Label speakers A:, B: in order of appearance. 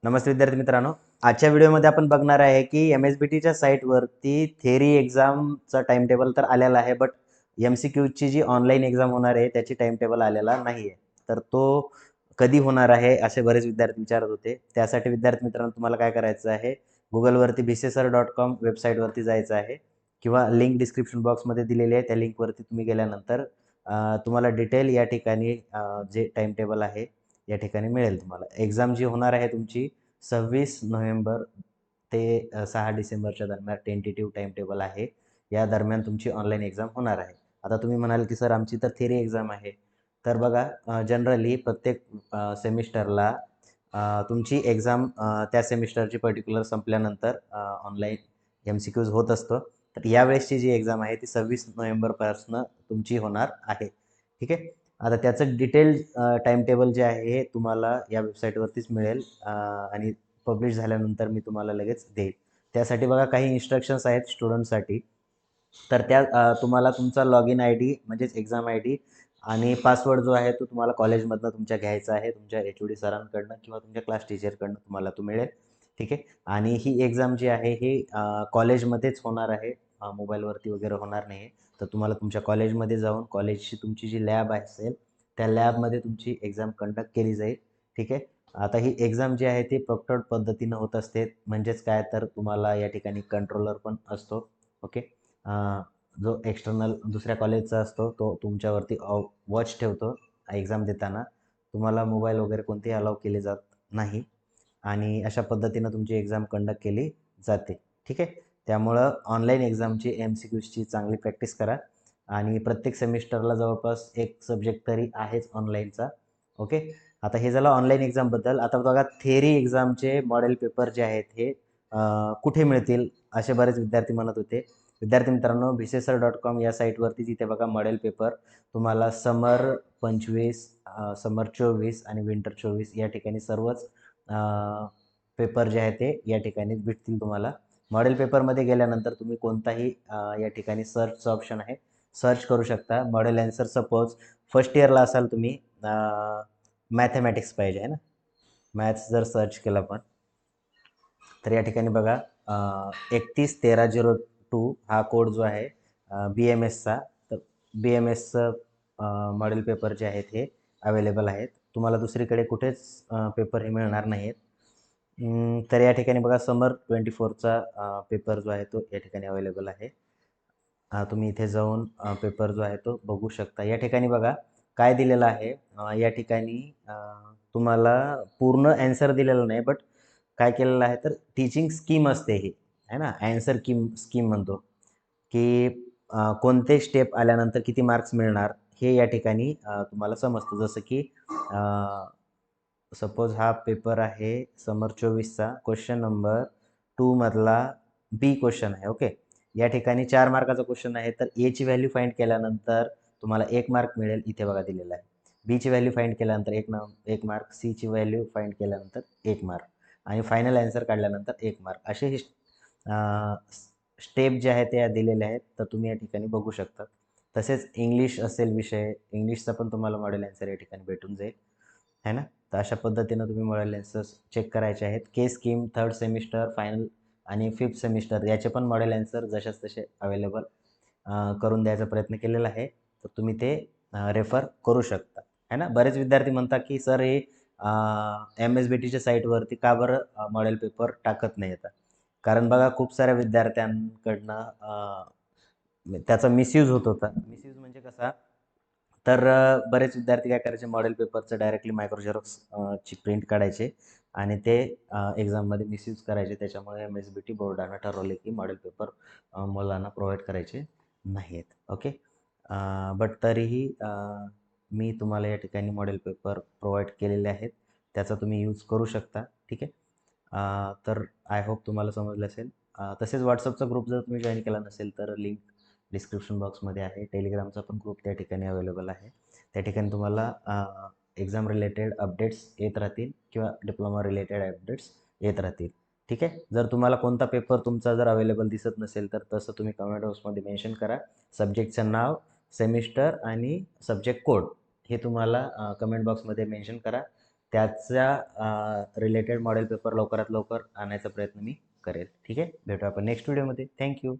A: नमस्ते विद्यार्थी मित्रांनो. आजच्या व्हिडिओमध्ये आपण बघणार आहे की MSBTच्या साईटवरती थेअरी एक्झामचा टाइम टेबल तर आलेला आहे, बट MCQची जी ऑनलाईन एक्झाम होणार आहे त्याची टाइम टेबल आलेला नाही आहे. तर तो कधी होणार आहे असे बरेच विद्यार्थी विचारत होते. त्यासाठी विद्यार्थी मित्रांनो तुम्हाला काय करायचं आहे, गुगलवरती bcsir.com वेबसाईटवरती जायचं आहे किंवा लिंक डिस्क्रिप्शन बॉक्समध्ये दिलेली आहे. त्या लिंकवरती तुम्ही गेल्यानंतर तुम्हाला डिटेल या ठिकाणी जे टाइम टेबल आहे या ठिकाणी मिळेल तुम्हाला. एक्झाम जी होणार आहे तुमची 26 नोव्हेंबर ते 6 डिसेंबरच्या दरम्यान टेंटेटिव्ह टाइम टेबल आहे. या दरम्यान तुमची ऑनलाईन एक्झाम होणार आहे. आता तुम्ही म्हणाल की सर आमची तर थिअरी एक्झाम आहे. तर बघा जनरली प्रत्येक सेमिस्टरला तुमची एक्झाम त्या सेमिस्टरची पर्टिक्युलर संपल्यानंतर ऑनलाईन MCQज होत असतं. तर यावेळेसची जी एक्झाम आहे ती 26 नोव्हेंबरपासून तुमची होणार आहे. ठीक आहे. आता त्याचं डिटेल टाइम टेबल जे आहे हे तुम्हाला या वेबसाईटवरतीच मिळेल आणि पब्लिश झाल्यानंतर मी तुम्हाला लगेच देईल. त्यासाठी बघा काही इन्स्ट्रक्शन्स आहेत स्टुडंटसाठी. तर त्या तुम्हाला तुमचा लॉग इन ID म्हणजेच एक्झाम ID आणि पासवर्ड जो आहे तो तुम्हाला कॉलेजमधनं तुमच्या घ्यायचा आहे. तुमच्या HOD सरांकडनं किंवा तुमच्या क्लास टीचरकडनं तुम्हाला तो मिळेल. ठीक आहे. आणि ही एक्झाम जी आहे ही कॉलेजमध्येच होणार आहे. मोबाईलवरती वगैरे होणार नाही आहे. तर तुम्हाला तुमच्या कॉलेजमध्ये जाऊन कॉलेजची तुमची जी लॅब असेल त्या लॅबमध्ये तुमची एक्झाम कंडक्ट केली जाईल. ठीक आहे. आता ही एक्झाम जी आहे ती प्रोक्टर्ड पद्धतीनं होत असते. म्हणजेच काय तर तुम्हाला या ठिकाणी कंट्रोलर पण असतो. ओके. जो एक्सटर्नल दुसऱ्या कॉलेजचा असतो तो तुमच्यावरती वॉच ठेवतो एक्झाम देताना. तुम्हाला मोबाईल वगैरे कोणतेही अलाउ केले जात नाही आणि अशा पद्धतीनं तुमची एक्झाम कंडक्ट केली जाते. ठीक आहे. त्यामुळं ऑनलाईन एक्झामची MCQची चांगली प्रॅक्टिस करा आणि प्रत्येक सेमिस्टरला जवळपास एक सब्जेक्ट तरी आहेच ऑनलाईनचा. ओके. आता हे झालं ऑनलाईन एक्झामबद्दल. आता बघा थिअरी एक्झामचे मॉडेल पेपर जे आहेत हे कुठे मिळतील असे बरेच विद्यार्थी म्हणत होते. विद्यार्थी मित्रांनो bcsir.com या साईटवरती तिथे बघा मॉडेल पेपर तुम्हाला समर 25 समर 24 आणि विंटर 24 या ठिकाणी सर्वच पेपर जे आहे ते या ठिकाणी भेटतील तुम्हाला. मॉडेल पेपरमध्ये गेल्यानंतर तुम्ही कोणताही या ठिकाणी सर्चचं ऑप्शन आहे सर्च करू शकता. मॉडेल ॲन्सर सपोज फर्स्ट इयरला असाल तुम्ही मॅथमॅटिक्स पाहिजे आहे ना, मॅथ्स जर सर्च केलं आपण तर या ठिकाणी बघा 311302 हा कोड जो आहे BMSचा. तर BMSचं मॉडेल पेपर जे आहेत हे अवेलेबल आहेत. तुम्हाला दुसरीकडे कुठेच पेपर हे मिळणार नाहीत. तर या ठिकाणी बघा समर 24चा पेपर जो आहे तो या ठिकाणी अवेलेबल आहे. तुम्ही इथे जाऊन पेपर जो आहे तो बघू शकता. या ठिकाणी बघा काय दिलेलं आहे या ठिकाणी तुम्हाला पूर्ण ॲन्सर दिलेलं नाही, बट काय केलेलं आहे तर टीचिंग स्कीम असते ही, आहे ना, ॲन्सर स्कीम म्हणतो, की कोणते स्टेप आल्यानंतर किती मार्क्स मिळणार हे या ठिकाणी तुम्हाला समजतं. जसं की सपोज हा पेपर आहे समर 24चा क्वेश्चन नंबर 2 मधला बी क्वेश्चन आहे. ओके. या ठिकाणी 4 मार्काचा क्वेश्चन आहे. तर एची व्हॅल्यू फाइंड केल्यानंतर तुम्हाला 1 मार्क मिळेल, इथे बघा दिलेला आहे. बीची व्हॅल्यू फाइंड केल्यानंतर 1 मार्क, सीची व्हॅल्यू फाइंड केल्यानंतर 1 मार्क आणि फायनल ॲन्सर काढल्यानंतर 1 मार्क असे हे स्टेप जे आहेत ते दिलेले आहेत. तर तुम्ही या ठिकाणी बघू शकता. तसेच इंग्लिश असेल विषय, इंग्लिशचा पण तुम्हाला मॉडेल ॲन्सर या ठिकाणी भेटून जाईल, आहे ना. तर अशा पद्धतीनं तुम्ही मॉडेल ॲन्सर्स चेक करायचे आहेत. के स्कीम, थर्ड सेमिस्टर, फायनल आणि फिफ्थ सेमिस्टर याचे पण मॉडेल ॲन्सर जसेच तसे अवेलेबल करून द्यायचा प्रयत्न केलेला आहे. तर तुम्ही ते रेफर करू शकता, आहे ना. बरेच विद्यार्थी म्हणतात की सर हे MSBTच्या साईटवरती का बरं मॉडेल पेपर टाकत नाही येतात. कारण बघा खूप साऱ्या विद्यार्थ्यांकडनं त्याचा मिसयूज होत होता. मिसयूज म्हणजे कसा, तर बरेच विद्यार्थी काय करायचे मॉडेल पेपरचं डायरेक्टली मायक्रो झेरॉक्स ची प्रिंट काढायचे आणि ते एक्झाममध्ये मिसयूज करायचे. त्याच्यामुळे MSBT बोर्डानं ठरवले की मॉडेल पेपर मुलांना प्रोव्हाइड करायचे नाहीत. ओके. बट तरीही मी तुम्हाला या ठिकाणी मॉडेल पेपर प्रोव्हाइड केलेले आहेत. त्याचा तुम्ही यूज करू शकता. ठीक आहे. तर आय होप तुम्हाला समजलं असेल. तसेच WhatsAppचा ग्रुप जर तुम्ही जॉईन केला नसेल तर लिंक डिस्क्रिप्शन बॉक्समध्ये आहे. टेलिग्रामचा पण ग्रुप त्या ठिकाणी अवेलेबल आहे. त्या ठिकाणी तुम्हाला एक्झाम रिलेटेड अपडेट्स येत राहतील किंवा डिप्लोमा रिलेटेड अपडेट्स येत राहतील. ठीक आहे. जर तुम्हाला कोणता पेपर तुमचा जर अवेलेबल दिसत नसेल तर तसं तुम्ही कमेंट बॉक्समध्ये मेन्शन करा. सब्जेक्टचं नाव, सेमिस्टर आणि सब्जेक्ट कोड हे तुम्हाला कमेंट बॉक्समध्ये मेन्शन करा. त्याच्या रिलेटेड मॉडेल पेपर लवकरात लवकर आणायचा प्रयत्न मी करेल. ठीक आहे. भेटू आपण नेक्स्ट व्हिडिओमध्ये. Thank you.